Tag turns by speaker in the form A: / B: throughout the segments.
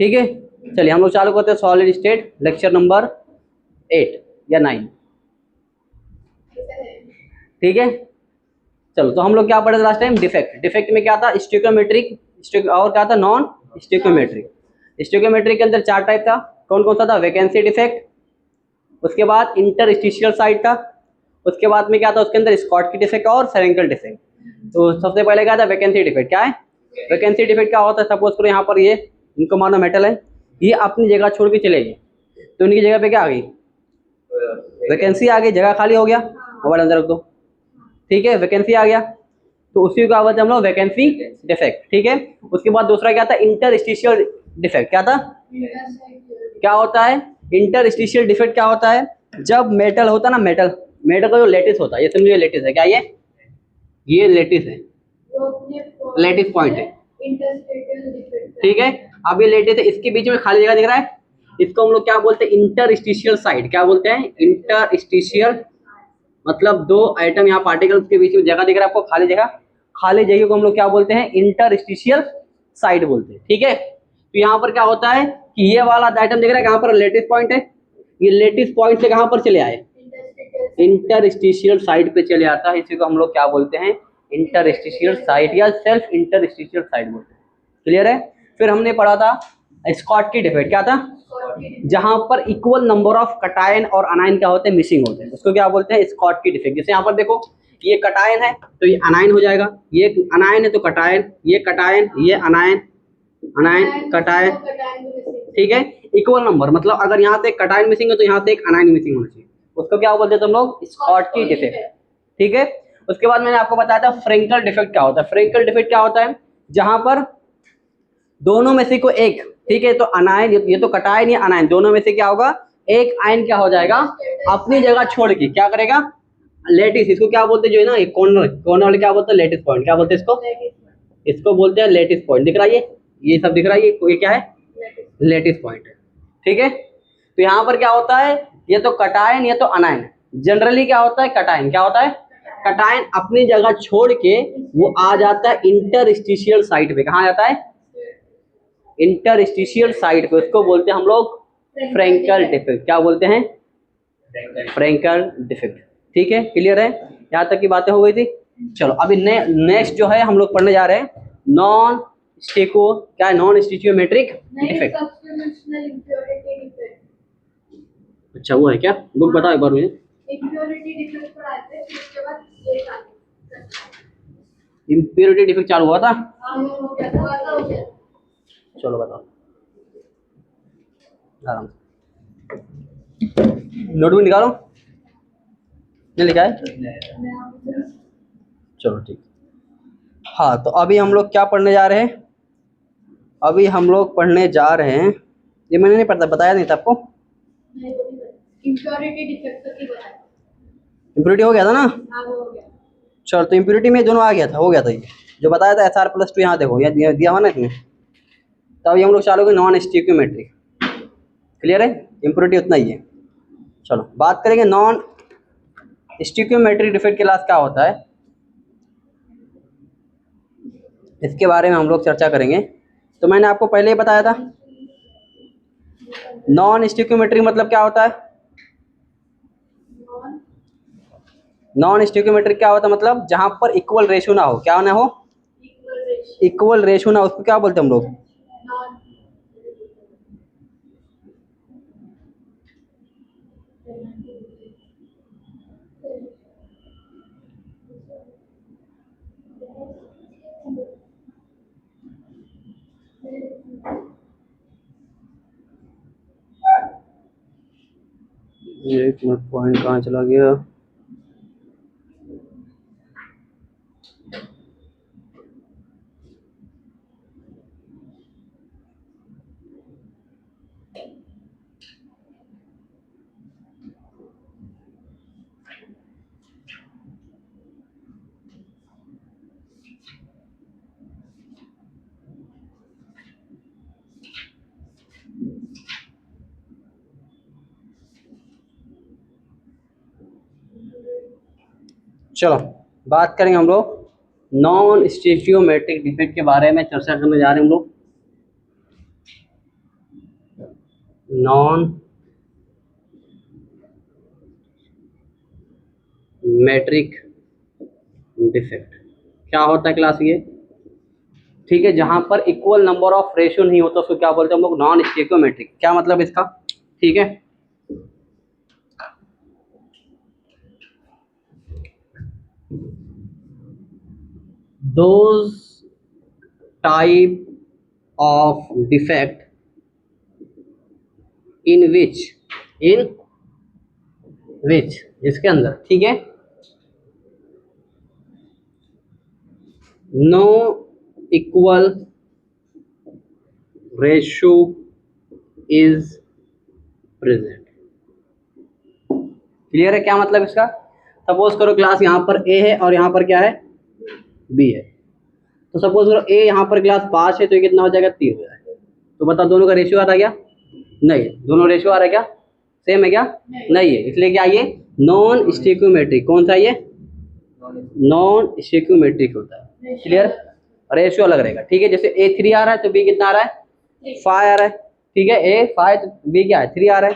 A: ठीक है, चलिए हम लोग चालू करते हैं सॉलिड स्टेट लेक्चर नंबर 8 या 9। ठीक है, चलो तो हम लोग क्या पढ़े थे लास्ट टाइम? डिफेक्ट। डिफेक्ट में क्या था? स्टोइकोमेट्रिक और क्या था? Non stoichiometric. स्टोइकोमेट्रिक के अंदर 4 टाइप था। कौन कौन सा था? वैकेंसी डिफेक्ट, उसके बाद इंटरस्टिशियल साइड था, उसके बाद में क्या था उसके अंदर? स्कॉटकी डिफेक्ट और फ्रेंकल डिफेक्ट। तो सबसे पहले क्या था? Vacancy defect. क्या है वैकेंसी डिफेक्ट? क्या होता है? सपोज करो यहाँ पर ये इनको मानो मेटल है, ये अपनी जगह छोड़ के चले गए, तो उनकी जगह पे क्या आ गई? वैकेंसी आ गई, जगह खाली हो गया। मोबाइल अंदर रख दो। ठीक है, वैकेंसी आ गया, तो उसी को बोलते हैं हम लोग वैकेंसी डिफेक्ट। ठीक है, उसके बाद दूसरा क्या था? Interstitial defect. क्या था? क्या होता है इंटरस्टिशियल डिफेक्ट? क्या होता है? जब मेटल होता है ना, मेटल मेटल का जो लेटिस होता है, ये समझिए लेटिस है। क्या ये लेटिस है, लेटिस पॉइंट है। ठीक है, अब ये लेटिस है, इसके बीच में खाली जगह दिख रहा है, इसको हम लोग क्या बोलते हैं? Interstitial side. क्या बोलते हैं? इंटरस्टिशियल, मतलब 2 आइटम यहाँ पार्टिकल्स के बीच में जगह दिख रहा है आपको, खाली जगह। खाली जगह को हम लोग क्या बोलते हैं? इंटरस्टिशियल साइड बोलते हैं। ठीक है, तो यहाँ पर क्या होता है कि ये वाला आइटम दिख रहा है, कहाँ पर? लेटिस पॉइंट है। ये लेटिस पॉइंट से कहाँ पर चले आए? इंटरस्टिशियल साइड पे चले आता है। इसी को हम लोग क्या बोलते हैं? इंटरस्टिशियल साइड या सेल्फ इंटरस्टिशियल साइड बोलते हैं। क्लियर है? फिर हमने पढ़ा था स्कॉटकी डिफेक्ट। क्या था? जहां पर इक्वल नंबर ऑफ कटायन और अनायन क्या होते हैं? मिसिंग होते हैं। उसको क्या बोलते हैं? Schottky defect. जैसे यहाँ पर देखो, ये कटायन है तो ये अनायन हो जाएगा, ये अनायन है तो कटायन, ये कटायन, ये अनायन, अनायन कटायन। ठीक है, इक्वल नंबर, मतलब अगर यहाँ से एक कटायन मिसिंग है तो यहाँ से एक अनायन मिसिंग होना चाहिए। उसको क्या बोलते हैं तुम लोग? Schottky defect. ठीक है, उसके बाद मैंने आपको बताया था फ्रेंकल डिफेक्ट क्या होता है। फ्रेंकल डिफेक्ट क्या होता है? जहां पर दोनों में से कोई एक, ठीक है, तो अनायन, ये तो कटायन या अनायन, दोनों में से क्या होगा? एक आयन क्या हो जाएगा? अपनी जगह छोड़ के क्या करेगा? लेटिस। इसको क्या बोलते हैं? जो है ना, कॉर्नर, कॉर्नर वाले क्या बोलते हैं? Lattice point. क्या बोलते हैं इसको? इसको बोलते हैं लेटिस पॉइंट। दिख रहा है ये सब दिख रहा है, ये क्या है? लेटिस पॉइंट है। ठीक है, तो यहाँ पर क्या होता है? ये तो कटायन, ये तो अनायन। जनरली क्या होता है? कटायन क्या होता है? कटायन अपनी जगह छोड़ के वो आ जाता है इंटरस्टिशियल साइड पे। कहाँ जाता है? इंटरस्टिशियल साइड पे। उसको बोलते हैं हम लोग फ्रेंकल डिफेक्ट। क्या बोलते हैं? Frenkel defect. ठीक है, क्लियर है? यहाँ तक की बातें हो गई थी। चलो अभी नेक्स्ट जो है हम लोग पढ़ने जा रहे हैं नॉन स्टेको, क्या है? Non stoichiometric defect. अच्छा, वो है क्या? बुक बताओ एक बार मुझे। इम्प्योरिटी डिफेक्ट चालू हुआ था? चलो बताओ आराम से, नोटबुक निकालो। नहीं लिखा है? चलो ठीक। हाँ, तो अभी हम लोग क्या पढ़ने जा रहे हैं? अभी हम लोग पढ़ने जा रहे हैं, ये मैंने नहीं पढ़ता, बताया नहीं था आपको। इम्प्योरिटी हो गया था ना? चलो, तो इम्प्योरिटी में दोनों आ गया था, हो गया था ये जो बताया था। SR+2 यहाँ देखो, यहाँ दिया हुआ ना इसमें। तो अभी हम लोग चालू करेंगे नॉन स्टिक्योमेट्रिक। क्लियर है? इम्प्योरिटी उतना ही है। चलो बात करेंगे नॉन स्टिक्योमेट्रिक डिफेक्ट के क्लास क्या होता है, इसके बारे में हम लोग चर्चा करेंगे। तो मैंने आपको पहले ही बताया था नॉन स्टिक्योमेट्रिक मतलब क्या होता है। नॉन स्टिक्योमेट्रिक क्या होता है? मतलब जहां पर इक्वल रेशियो ना हो। क्या ना हो? इक्वल रेशियो ना हो, उसको क्या बोलते हैं हम लोग? एक मिनट, पॉइंट कहाँ चला गया? चलो बात करेंगे हम लोग नॉन स्टिक्योमेट्रिक डिफेक्ट के बारे में चर्चा करने जा रहे हैं हम लोग। नॉन मैट्रिक डिफेक्ट क्या होता है क्लास ये? ठीक है, जहां पर इक्वल नंबर ऑफ रेशियो नहीं होता उसको क्या बोलते हैं हम लोग? Non stoichiometric. क्या मतलब इसका? ठीक है, those type of defect in which इसके अंदर, ठीक है, no equal ratio is present. Clear है? क्या मतलब इसका? सपोज करो क्लास यहाँ पर ए है और यहाँ पर क्या है? बी है। तो सपोज करो ए यहाँ पर क्लास 5 है तो ये कितना हो जाएगा? 3 हो जाएगा। तो बताओ दोनों का रेशियो आ रहा है क्या? नहीं। दोनों रेशियो आ रहा है क्या? सेम है क्या? नहीं है। इसलिए क्या ये नॉन स्टिक्योमेट्रिक। कौन सा ये? नॉन स्टिक्योमेट्रिक होता है। क्लियर? रेशियो अलग रहेगा। ठीक है, जैसे ए 3 आ रहा है तो बी कितना आ रहा है? 5 आ रहा है। ठीक है, ए 5 तो बी क्या है? 3 आ रहा है।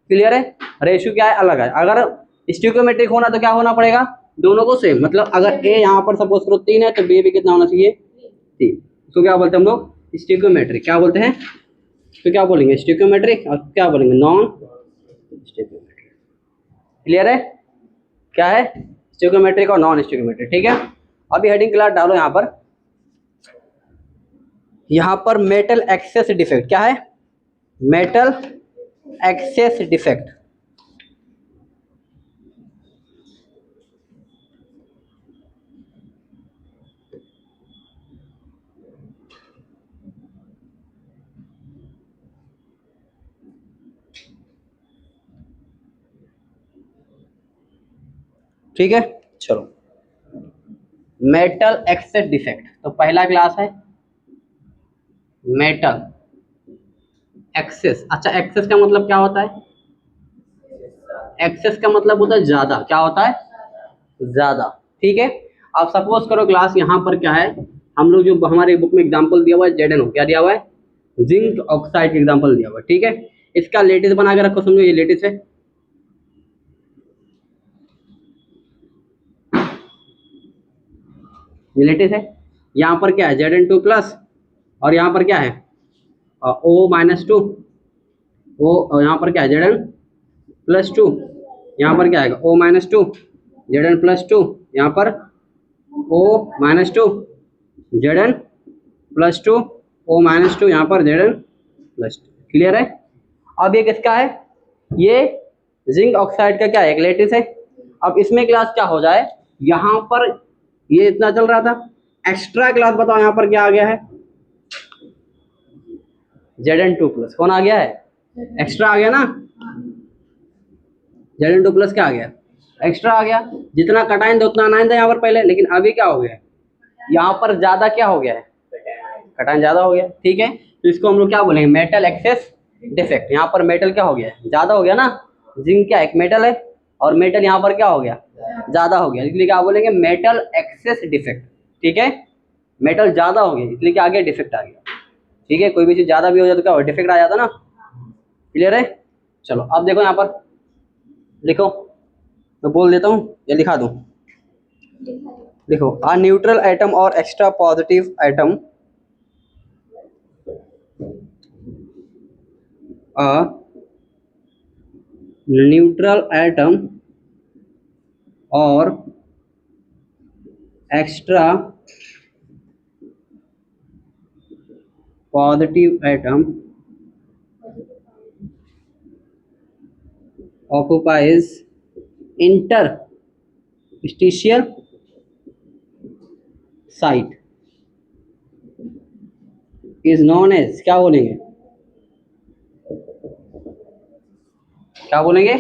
A: क्लियर है? रेशियो क्या है? अलग है। अगर स्टिक्योमेट्रिक होना तो क्या होना पड़ेगा? दोनों को सेम। मतलब अगर ए यहाँ पर सपोज करो 3 है तो बी भी कितना होना चाहिए? 3। तो क्या बोलते हैं हम लोग? स्टिक्योमेट्रिक। क्या बोलते हैं? तो क्या बोलेंगे? स्टिक्योमेट्रिक। और क्या बोलेंगे? नॉन स्टिक्योमेट्रिक। क्लियर है? क्या है? स्टिक्योमेट्रिक और नॉन स्टिक्योमेट्रिक। ठीक है, अभी हेडिंग क्लास डालो यहाँ पर। यहाँ पर मेटल एक्सेस डिफेक्ट क्या है? Metal access defect. ठीक है, चलो मेटल एक्सेस डिफेक्ट। तो पहला क्लास है मेटल एक्सेस। अच्छा, एक्सेस का मतलब क्या होता है? एक्सेस का मतलब होता है ज्यादा। क्या होता है? ज्यादा। ठीक है, अब सपोज करो क्लास यहाँ पर क्या है, हम लोग जो हमारे बुक में एग्जांपल दिया हुआ है जेडन, क्या दिया हुआ है? जिंक ऑक्साइड का एग्जांपल दिया हुआ है। ठीक है, इसका लेटिस बना के रखो, समझो ये लेटिस है। ये लेटिस है। यहाँ पर क्या है? Zn2 प्लस, और यहाँ पर क्या है? O-2। ओ यहाँ पर क्या है? Zn+2। यहाँ पर क्या आएगा? O-2। Zn+2। यहाँ पर O-2। Zn+2। O-2। यहाँ पर Zn+2। क्लियर है? अब ये किसका है? ये जिंक ऑक्साइड का क्या है? एक लेटिस है। अब इसमें क्लास क्या हो जाए, यहाँ पर ये इतना चल रहा था, एक्स्ट्रा क्लास बताओ यहाँ पर क्या आ गया है? Zn2+। कौन आ गया है? एक्स्ट्रा आ गया ना। Zn2+ क्या आ गया? एक्स्ट्रा आ गया। जितना कटाइन था उतना अनाइन था यहाँ पर पहले, लेकिन अभी क्या हो गया? यहाँ पर ज्यादा क्या हो गया है? कटाइन ज्यादा हो गया। ठीक है, तो इसको हम लोग क्या बोलेंगे? Metal access defect. यहाँ पर मेटल क्या हो गया? ज्यादा हो गया ना। जिंक क्या एक मेटल है, और मेटल यहाँ पर क्या हो गया? ज्यादा हो गया, इसलिए क्या बोलेंगे? Metal access defect. ठीक है, मेटल ज्यादा हो गया इसलिए क्या आ गया? डिफेक्ट आ गया। ठीक है, कोई भी चीज ज्यादा भी हो जाए तो क्या हो? डिफेक्ट आ जाता ना। क्लियर है? चलो अब देखो यहाँ पर लिखो, मैं बोल देता हूँ या लिखा दूँ? देखो, अ न्यूट्रल एटम और extra positive atom, a neutral atom और extra positive atom occupies interstitial site is known as, क्या बोलेंगे? क्या बोलेंगे?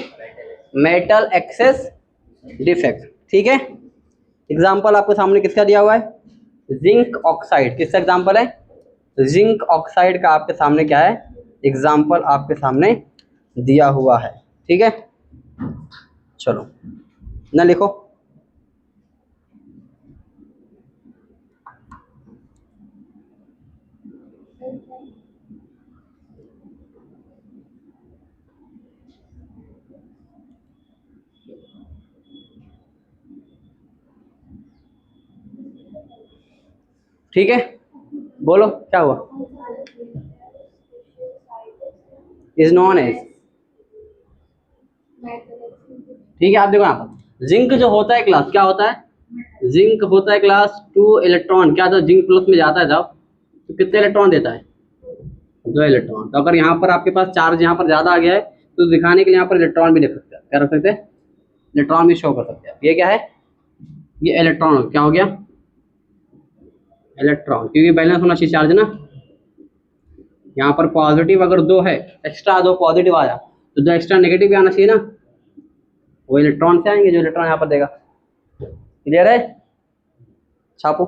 A: Metal access defect. ठीक है, एग्जाम्पल आपके सामने किसका दिया हुआ है? Zinc oxide. किसका एग्जाम्पल है? जिंक ऑक्साइड का आपके सामने क्या है? एग्जाम्पल आपके सामने दिया हुआ है। ठीक है, चलो ना लिखो। ठीक है, बोलो क्या हुआ। इज नॉन एज, ठीक है। आप देखो यहाँ पर जिंक जो होता है क्लास क्या होता है, जिंक होता है क्लास 2 इलेक्ट्रॉन, क्या था जिंक प्लस में जाता है जब तो कितने इलेक्ट्रॉन देता है, 2 इलेक्ट्रॉन। तो अगर यहाँ पर आपके पास चार्ज यहाँ पर ज्यादा आ गया है तो दिखाने के लिए यहाँ पर इलेक्ट्रॉन भी लिख सकते हैं, क्या रख सकते हैं, इलेक्ट्रॉन भी शो कर सकते हैं। ये क्या है, ये इलेक्ट्रॉन क्या हो गया, इलेक्ट्रॉन, क्योंकि बैलेंस होना चाहिए चार्ज ना। यहाँ पर पॉजिटिव अगर 2 है, एक्स्ट्रा 2 पॉजिटिव आया तो 2 एक्स्ट्रा नेगेटिव भी आना चाहिए ना, वो इलेक्ट्रॉन से आएंगे जो इलेक्ट्रॉन यहाँ पर देगा। क्लियर है, छापो।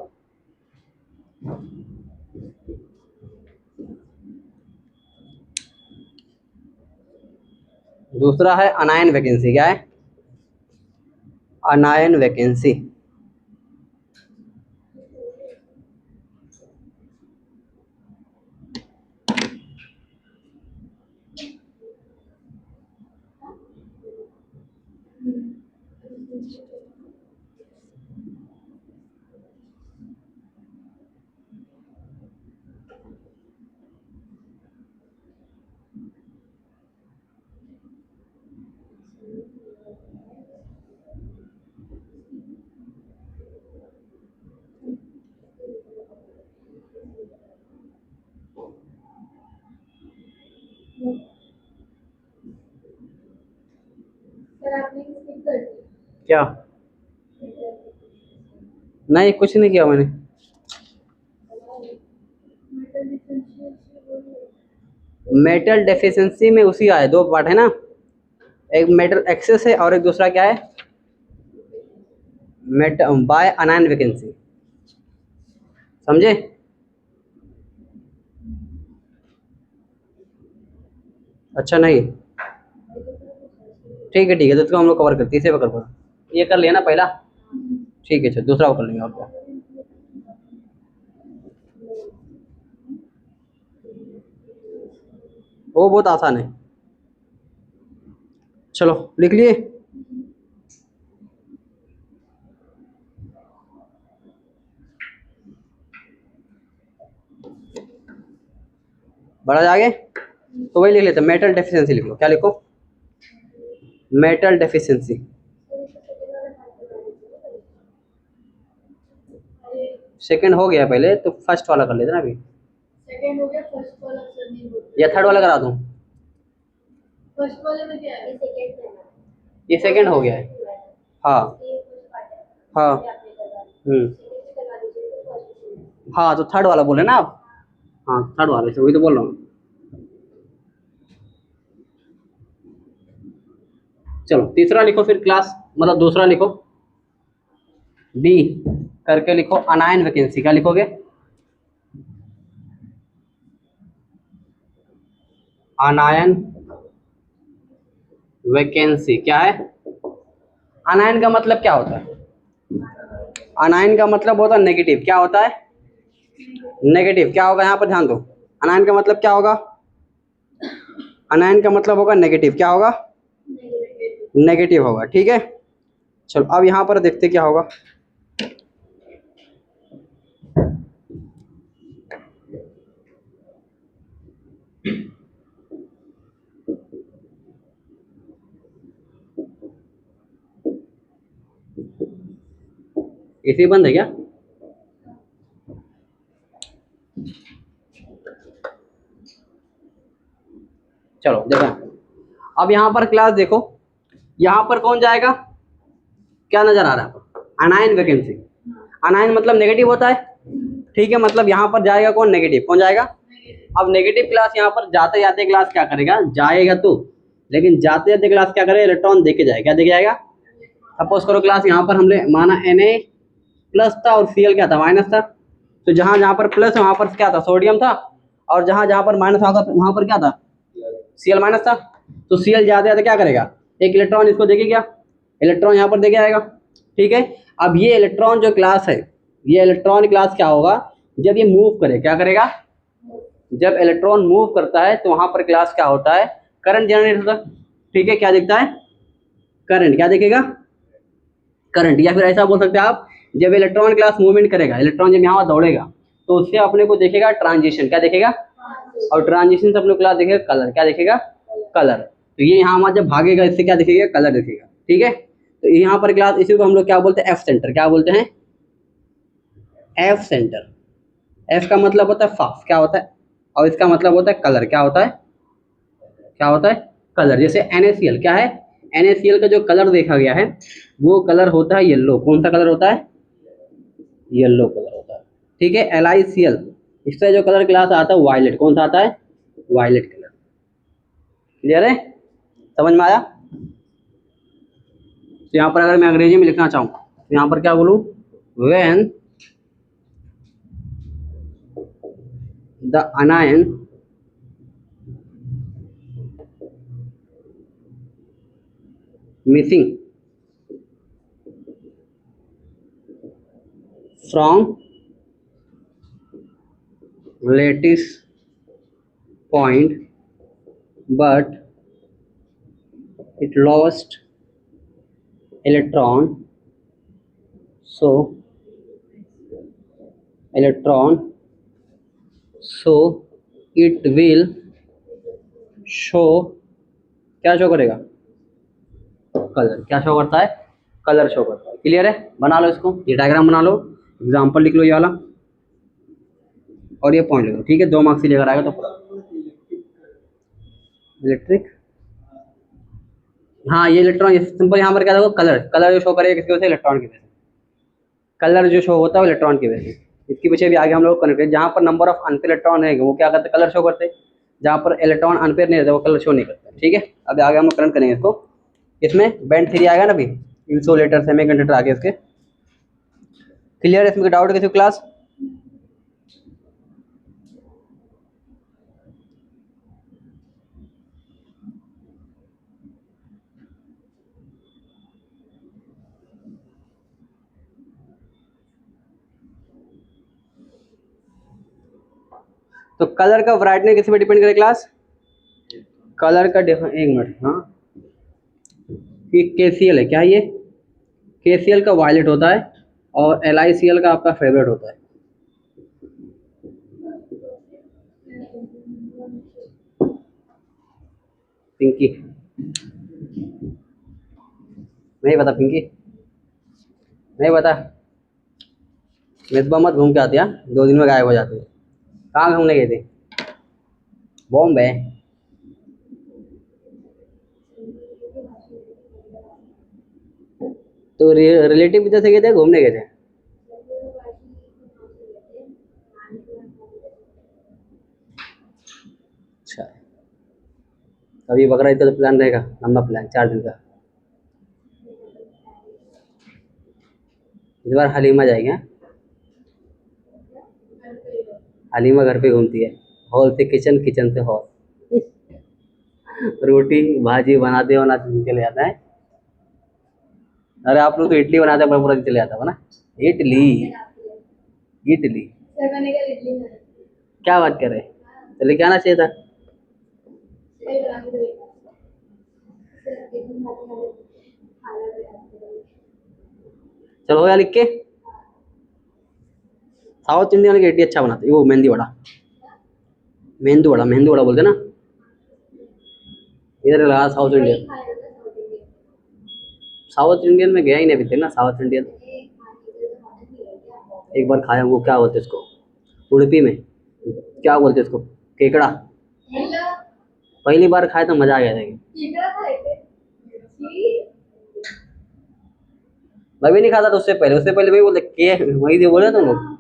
A: दूसरा है अनायन वैकेंसी, क्या है, अनायन वैकेंसी। क्या, नहीं कुछ नहीं किया मैंने। मेटल डेफिशिएंसी में उसी आए 2 पार्ट है ना, एक मेटल एक्सेस है और एक दूसरा क्या है, मेटल बाय अनायन वैकेंसी, समझे। अच्छा नहीं, ठीक है ठीक है, तो इसको हम लोग कवर करते, इसे कर पड़ा, ये कर लिया ना पहला, ठीक है, चलो दूसरा वो कर लेंगे और क्या। वो बहुत आसान है, चलो लिख लिए। बड़ा जागे तो वही लिख लेते, मेटल डेफिशिएंसी लिख लो, क्या लिखो, मेटल डेफिशिएंसी। सेकंड हो गया पहले, तो फर्स्ट वाला कर लेते ना अभी,
B: सेकंड हो गया, फर्स्ट वाला सर नहीं बोलते,
A: या थर्ड वाला करा दूं,
B: फर्स्ट वाले में क्या है,
A: ये सेकंड हो गया है, हाँ हाँ हाँ, तो थर्ड वाला बोले ना आप, हाँ थर्ड वाले से वही तो बोल रहा हूँ। चलो तीसरा लिखो फिर क्लास, मतलब दूसरा लिखो, डी करके लिखो अनायन वैकेंसी, क्या लिखोगे, अनायन वैकेंसी क्या है, अनायन का मतलब क्या होता है, अनायन का मतलब होता है नेगेटिव, क्या होता है, नेगेटिव। क्या होगा यहाँ पर ध्यान दो, अनायन का मतलब क्या होगा, अनायन का मतलब होगा नेगेटिव, क्या होगा, नेगेटिव होगा, ठीक है। चलो अब यहाँ पर देखते क्या होगा, एसी बंद है क्या, चलो देखो अब यहाँ पर क्लास देखो, यहाँ पर कौन जाएगा, क्या नजर आ रहा है आपको, अनायन वैकेंसी, अनायन मतलब नेगेटिव होता है, ठीक है, मतलब यहाँ पर जाएगा कौन, नेगेटिव, कौन जाएगा। अब नेगेटिव क्लास यहाँ पर जाते जाते क्लास क्या करेगा, जाएगा तो, लेकिन जाते जाते क्लास क्या करेगा, इलेक्ट्रॉन देके जाएगा, क्या देके जाएगा। सपोज करो क्लास यहाँ पर हमने माना Na प्लस था और Cl क्या था, माइनस था, तो जहाँ जहाँ पर प्लस है वहाँ पर क्या था, सोडियम था, और जहाँ जहाँ पर माइनस होगा वहाँ पर क्या था, Cl माइनस था। तो Cl जाते जाते क्या करेगा, एक इलेक्ट्रॉन इसको देके गया, इलेक्ट्रॉन यहाँ पर देके आएगा, ठीक है। अब ये इलेक्ट्रॉन जो क्लास है, ये इलेक्ट्रॉन क्लास क्या होगा, जब ये मूव करे, क्या करेगा, जब इलेक्ट्रॉन मूव करता है तो वहां पर क्लास क्या होता है, करंट जनरेट होता है, ठीक है। क्या दिखता है, करंट, क्या दिखेगा, करंट। या फिर ऐसा बोल सकते हैं आप, जब इलेक्ट्रॉन क्लास मूवमेंट करेगा, इलेक्ट्रॉन जब यहाँ दौड़ेगा तो उससे अपने को देखेगा ट्रांजिशन, क्या देखेगा, और ट्रांजिशन से अपने को क्या देखेगा, कलर, क्या देखेगा, कलर। तो ये यहाँ हमारा जब भागेगा इससे क्या दिखेगा, कलर दिखेगा, ठीक है। तो यहाँ पर क्लास इसी को हम लोग क्या बोलते हैं, एफ सेंटर, क्या बोलते हैं, एफ सेंटर। एफ का मतलब होता है फास्ट, क्या होता है, और इसका मतलब होता है कलर, क्या होता है, क्या होता है, कलर। जैसे NaCl क्या है, NaCl का जो कलर देखा गया है वो कलर होता है येलो, कौन सा कलर होता है, येलो कलर होता है, ठीक है। LiCl इसका जो कलर क्लास आता है वायलेट, कौन सा आता है, वायलेट कलर। क्लियर है, समझ में आया। तो यहाँ पर अगर मैं अंग्रेजी में लिखना चाहूँ तो यहाँ पर क्या बोलूँ, when the anion missing from lattice point but it lost electron, so it will show, क्या शो करेगा, कलर, क्या शो करता है, कलर शो करता है। क्लियर है, बना लो इसको, ये डायग्राम बना लो, एग्जाम्पल लिख लो ये वाला, और ये पॉइंट लिख लो, ठीक है। 2 मार्क्स ही लेकर आएगा। तो इलेक्ट्रिक, हाँ ये इलेक्ट्रॉन, ये सिंपल यहाँ पर क्या देखो, कलर, कलर जो शो करेगा किसकी वजह से, इलेक्ट्रॉन की वजह से। कलर जो शो होता है वो इलेक्ट्रॉन की वजह से। इसके पीछे भी आगे हम लोग कनेक्ट, जहाँ पर नंबर ऑफ अनपेयर इलेक्ट्रॉन है वो क्या करते हैं, कलर शो करते हैं। जहाँ पर इलेक्ट्रॉन अनपेयर नहीं रहता वो कलर शो नहीं करते, ठीक है। अभी आगे हम लोग करंट करेंगे इसको। इसमें बैंड 3 आएगा ना अभी, इंसुलेटर, सेमीकंडक्टर आगे इसके। क्लियर है, इसमें डाउट किसी क्लास। तो कलर का वैरायटी किस पे डिपेंड करे क्लास, कलर का एक मिनट, हाँ ये KCl है, क्या ये KCl का वायलेट होता है और LiCl का आपका फेवरेट होता है। पिंकी, नहीं पता, पिंकी नहीं पता, मिसबा मत घूम के आती है, 2 दिन में गायब हो जाती है। कहाँ घूमने गई थी, बॉम्बे। तो रिलेटिव किधर से गए थे, घूमने गए थे। अच्छा, अभी बकरा तो प्लान रहेगा, लंबा प्लान 4 दिन का। इस बार हलीमा जाएंगे, हलीमा घर पे घूमती है, हॉल से किचन, किचन से हॉल। रोटी भाजी बनाते हो ना चले जाता है। अरे आप लोग तो इडली बनाते हैं, पूरा दिन चले जाता है ना, इडली, इडली क्या बात कर रहे हैं, चले क्या आना चाहिए था। चलो हो गया लिख के। साउथ इंडियन वाले की इडली अच्छा बनाते हैं, वो मेहंदी वड़ा, मेहंदी वड़ा, मेहंदी वड़ा बोलते हैं ना, इधर लगा साउथ इंडियन। साउथ इंडियन में गया ही नहीं अभी तक ना, साउथ इंडियन एक बार खाया, वो क्या बोलते इसको, उड़पी में क्या बोलते इसको, केकड़ा। पहली बार खाया तो मजा आ गया था। मैं भी नहीं खाता था उससे पहले, वही बोलते के, वही जो बोले तुम लोग,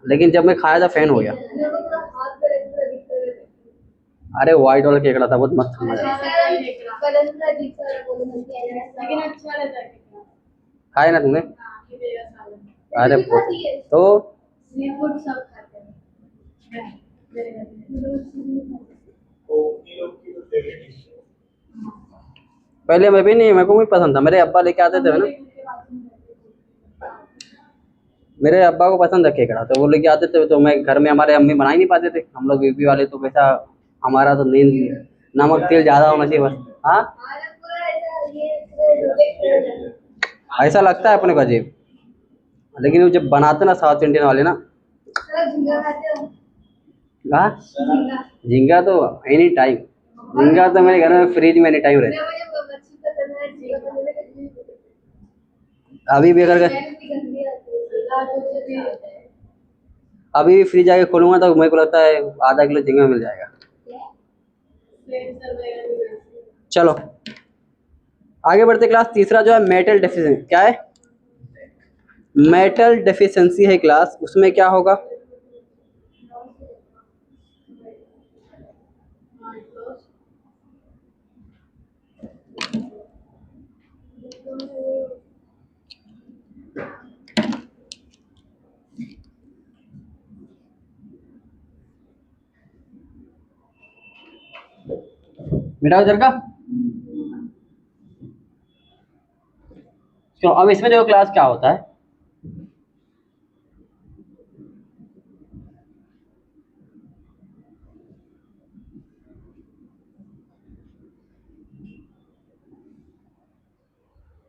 A: लेकिन जब मैं खाया था फैन हो गया। अरे व्हाइट वाला केकड़ा था, बहुत मस्त मजा, खाया ना तुमने। अरे तो पहले मैं भी नहीं, मेरे को भी पसंद था, मेरे अब्बा लेके आते थे ना, मेरे अब्बा को पसंद है केकड़ा, तो वो लेके आते थे, तो मैं घर में, हमारे अम्मी बना ही नहीं पाते थे, हम लोग यूपी वाले, तो वैसा हमारा तो नींद, नमक तेल ज़्यादा होना चाहिए बस। हाँ ऐसा लगता है अपने को अजीब, लेकिन वो जब बनाते ना साउथ इंडियन वाले ना,
B: सर झींगा खाते हो?
A: हाँ,
B: झींगा।
A: झींगा तो एनी टाइम, झींगा तो मेरे घर में फ्रिज में एनी टाइम रहता है।
B: मुझे मच्छी पसंद है, झींगा पसंद है, कभी भी
A: अभी भी अगर
B: स्मेल भी गंदी आती है, लाल हो जाती है।
A: अभी भी फ्रिज आके खोलूंगा तो मेरे को लगता है आधा किलो झींगा मिल जाएगा।
B: सेम सर मेरा भी वैसे ही।
A: चलो आगे बढ़ते क्लास। तीसरा जो है मेटल डेफिशिएंसी, क्या है? मेटल डेफिशिएंसी है क्लास, उसमें क्या होगा? मिटाओ इधर का। क्यों? अब इसमें देखो क्लास क्या होता है।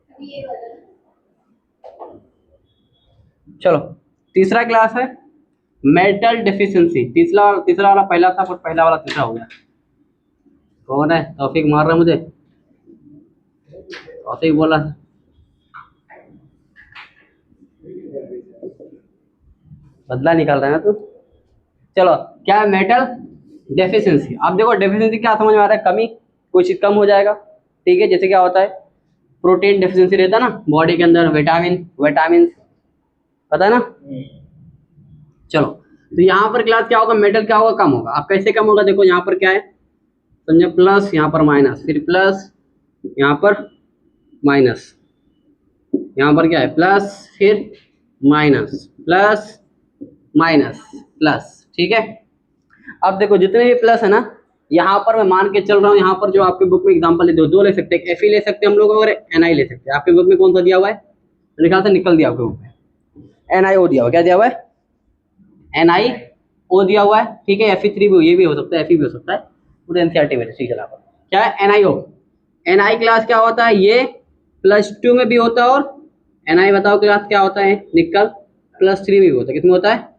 B: अभी ये वाला
A: चलो तीसरा क्लास है मेटल डेफिशिएंसी। तीसरा तीसरा वाला पहला था और पहला वाला तीसरा हो गया। कौन है? तौफीक मार रहा मुझे, तौफीक बोला बदला निकाल रहा है ना तू। चलो क्या है मेटल डेफिशिएंसी? आप देखो डेफिशिएंसी क्या समझ में आ रहा है? कमी, कोई चीज कम हो जाएगा, ठीक है। जैसे क्या होता है प्रोटीन डेफिशिएंसी रहता है ना बॉडी के अंदर, विटामिन पता है ना। चलो तो यहाँ पर क्लास क्या होगा, मेटल क्या होगा, कम होगा। अब कैसे कम होगा? देखो यहाँ पर क्या है, समझे, प्लस, यहाँ पर माइनस, फिर प्लस, यहाँ पर माइनस, यहाँ पर क्या है प्लस, फिर माइनस, प्लस माइनस प्लस, ठीक है। अब देखो जितने भी प्लस है ना, यहाँ पर मैं मान के चल रहा हूँ, यहाँ पर जो आपके बुक में एग्जांपल दो ले सकते हैं, Fe ले सकते हैं हम लोग और Ni ले सकते हैं। आपके बुक में कौन सा दिया हुआ है? मेरे ख्याल से निकल दिया आपके बुक में, NiO दिया हुआ। क्या दिया हुआ है? NiO दिया हुआ है, ठीक है। Fe3 भी, ये भी हो सकता है, Fe भी हो सकता है, पूरे NCERT में ठीक चला। क्या है NiO? Ni क्लास क्या होता है? ये +2 में भी होता है, और Ni बताओ क्लास क्या होता है? निकल +3 में भी होता है। किसमें होता है?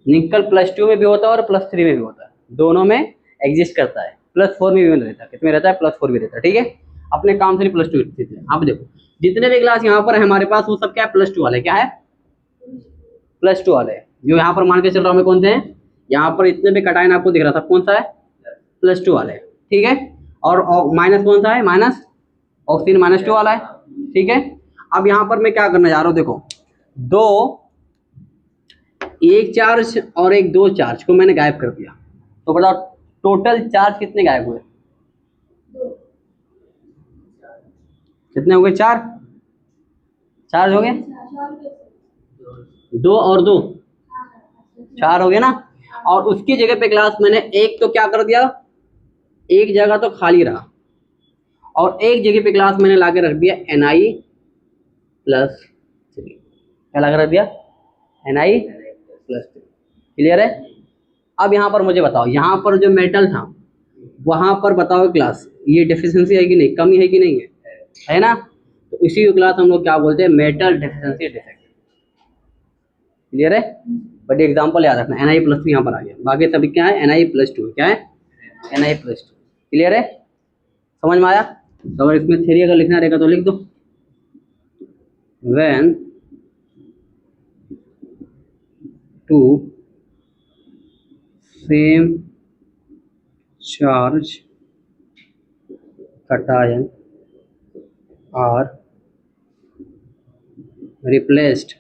A: निकल +2 में भी होता है और +3 में भी होता है, दोनों में एग्जिस्ट करता है। +4 में भी रहता है, किसमें रहता है? +4 भी रहता है, ठीक है। अपने काम से +2 स्थित है। आप देखो जितने भी क्लास यहाँ पर है हमारे पास, वो सब क्या है? +2 वाले। क्या है? +2 वाले। जो यहाँ पर मान के चल रहा हूँ मैं, कौन से हैं? यहाँ पर इतने भी कटाइन आपको दिख रहा था, कौन सा है? +2 वाले, ठीक है। और माइनस कौन सा है? माइनस ऑक्सीजन -2 वाला है, ठीक है। अब यहाँ पर मैं क्या करना जा रहा हूँ, देखो दो, एक चार्ज और एक दो चार्ज को मैंने गायब कर दिया, तो बताओ टोटल चार्ज कितने गायब हुए? कितने हो गए? चार चार्ज हो गए, दो और दो चार हो गए ना। और उसकी जगह पे क्लास मैंने एक तो क्या कर दिया, एक जगह तो खाली रहा, और एक जगह पे क्लास मैंने लाके रख दिया Ni+3। क्या लाके रख दिया? Ni+3। क्लियर है? अब यहाँ पर मुझे बताओ, यहाँ पर जो मेटल था वहां पर बताओ क्लास, ये डेफिशिएंसी है कि नहीं, कमी है कि नहीं है ना। तो इसी को क्लास हम लोग क्या बोलते हैं? Metal deficiency defect. क्लियर है? बट एग्जांपल याद रखना, Ni+3 यहाँ पर आ गया, बाकी सभी क्या है? Ni+2। क्या है? Ni+2। क्लियर है? समझ में आया? तो अगर इसमें थ्योरी अगर लिखना रहेगा तो लिख दो, when two same charge cation are replaced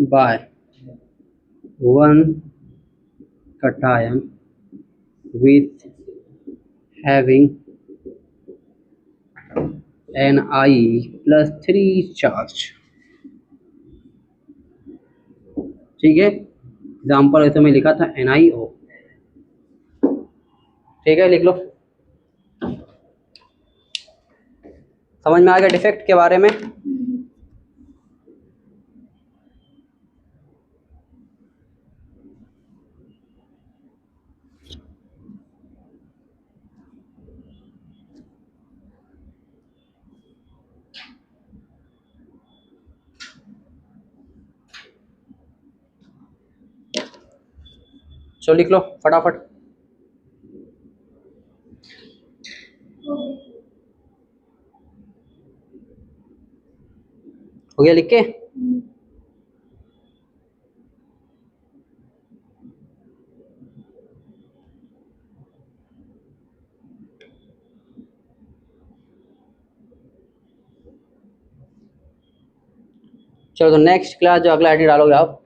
A: by one cation with having Ni+3 charge, ठीक है। एग्जाम्पल ऐसे में लिखा था NiO, ठीक है, लिख लो। समझ में आ गया डिफेक्ट के बारे में? चलो लिख लो फटाफट। हो गया लिख के? चलो तो नेक्स्ट क्लास जो अगला आईडी डालोगे आप,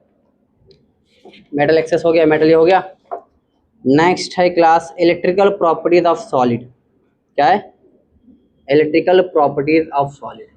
A: मेटल एक्सेस हो गया, मेटल ये हो गया। नेक्स्ट है class electrical properties of solid. क्या है? Electrical properties of solid.